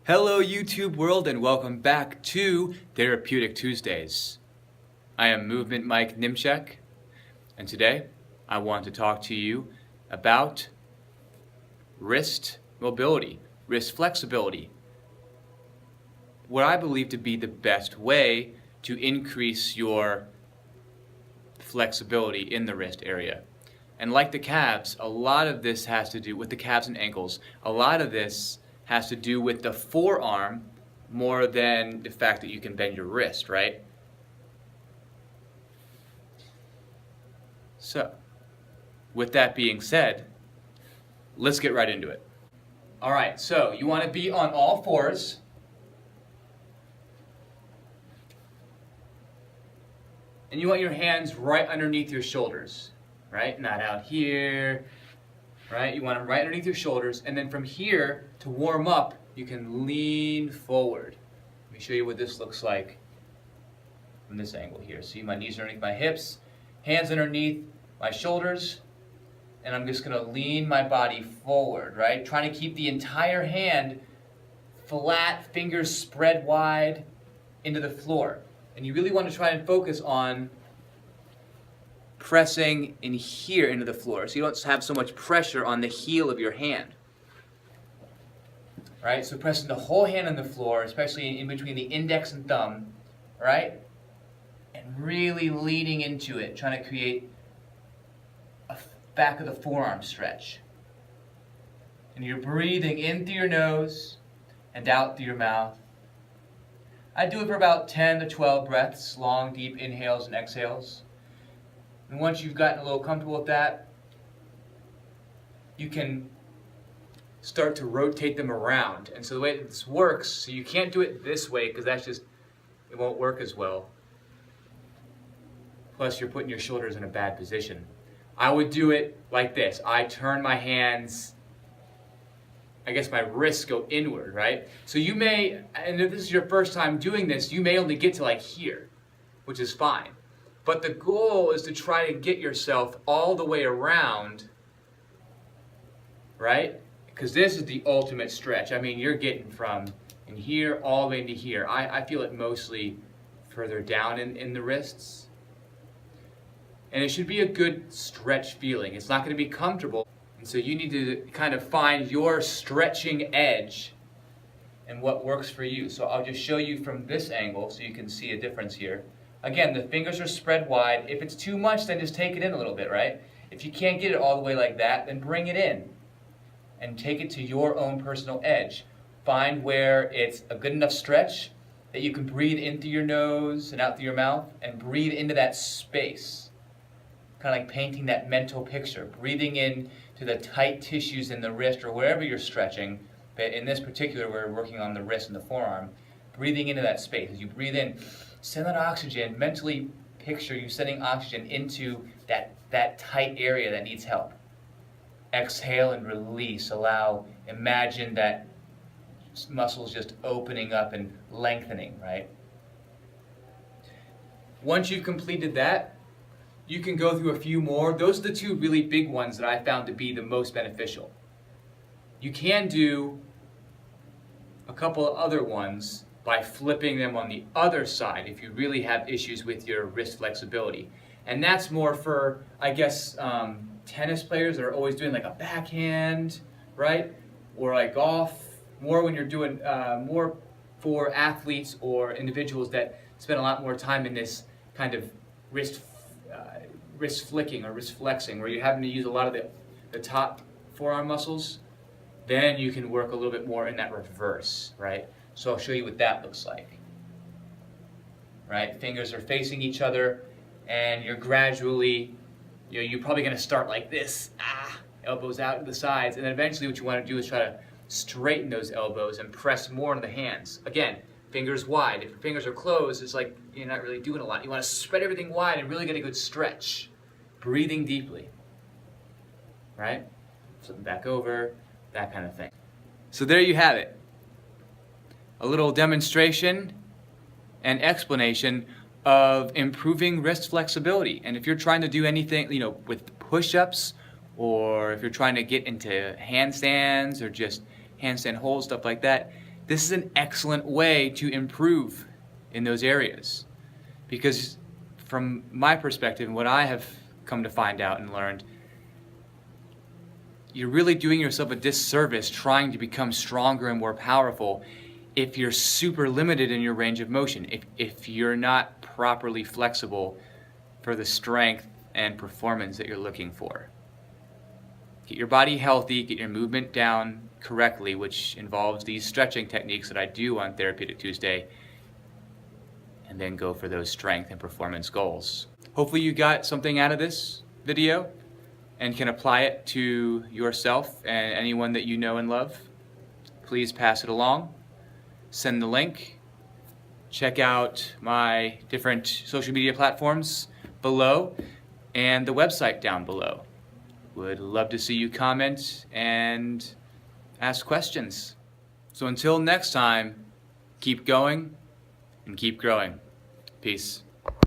Hello YouTube world and welcome back to Therapeutic Tuesdays. I am Movement Mike Niemchak, and today I want to talk to you about wrist mobility, wrist flexibility. What I believe to be the best way to increase your flexibility in the wrist area. And like the calves, a lot of this has to do with the calves and ankles. A lot of this has to do with the forearm more than the fact that you can bend your wrist, right? So, with that being said, let's get right into it. All right, so you want to be on all fours. And you want your hands right underneath your shoulders, right? Not out here, right? You want them right underneath your shoulders, and then from here, to warm up, you can lean forward. Let me show you what this looks like from this angle here. See, my knees are underneath my hips, hands underneath my shoulders, and I'm just gonna lean my body forward, right? Trying to keep the entire hand flat, fingers spread wide into the floor. And you really want to try and focus on pressing in here into the floor, so you don't have so much pressure on the heel of your hand. Right? So pressing the whole hand on the floor, especially in between the index and thumb, right? And really leaning into it, trying to create a back of the forearm stretch. And you're breathing in through your nose and out through your mouth. I do it for about 10 to 12 breaths, long, deep inhales and exhales. And once you've gotten a little comfortable with that, you can start to rotate them around. And so the way that this works, so you can't do it this way because it won't work as well. Plus you're putting your shoulders in a bad position. I would do it like this. I turn my hands, I guess my wrists go inward, right? So you may, and if this is your first time doing this, you may only get to like here, which is fine. But the goal is to try to get yourself all the way around, right? Because this is the ultimate stretch. I mean, you're getting from in here all the way into here. I feel it mostly further down in the wrists. And it should be a good stretch feeling. It's not going to be comfortable. And so you need to kind of find your stretching edge and what works for you. So I'll just show you from this angle so you can see a difference here. Again, the fingers are spread wide. If it's too much, then just take it in a little bit, right? If you can't get it all the way like that, then bring it in and take it to your own personal edge. Find where it's a good enough stretch that you can breathe in through your nose and out through your mouth and breathe into that space. Kind of like painting that mental picture, breathing in to the tight tissues in the wrist or wherever you're stretching. But in this particular, we're working on the wrist and the forearm. Breathing into that space. As you breathe in, send that oxygen, mentally picture you sending oxygen into that tight area that needs help. Exhale and release. Imagine that muscles just opening up and lengthening, right? Once you've completed that, you can go through a few more. Those are the two really big ones that I found to be the most beneficial. You can do a couple of other ones by flipping them on the other side if you really have issues with your wrist flexibility. And that's more for, I guess, tennis players that are always doing like a backhand, right? Or like golf, more when you're doing, more for athletes or individuals that spend a lot more time in this kind of wrist flicking or wrist flexing, where you're having to use a lot of the top forearm muscles. Then you can work a little bit more in that reverse, right? So I'll show you what that looks like. Right? Fingers are facing each other, and you're gradually, you're probably going to start like this, elbows out to the sides, and then eventually what you want to do is try to straighten those elbows and press more into the hands. Again, fingers wide. If your fingers are closed, it's like you're not really doing a lot. You want to spread everything wide and really get a good stretch. Breathing deeply. Right? Flipping back over, that kind of thing. So there you have it. A little demonstration and explanation of improving wrist flexibility. And if you're trying to do anything, with push-ups, or if you're trying to get into handstands or just handstand holds, stuff like that, this is an excellent way to improve in those areas. Because from my perspective and what I have come to find out and learned, you're really doing yourself a disservice trying to become stronger and more powerful if you're super limited in your range of motion, if you're not properly flexible for the strength and performance that you're looking for. Get your body healthy, get your movement down correctly, which involves these stretching techniques that I do on Therapeutic Tuesday, and then go for those strength and performance goals. Hopefully you got something out of this video and can apply it to yourself and anyone that you know and love. Please pass it along. Send the link. Check out my different social media platforms below and the website down below. Would love to see you comment and ask questions. So until next time, keep going and keep growing. Peace.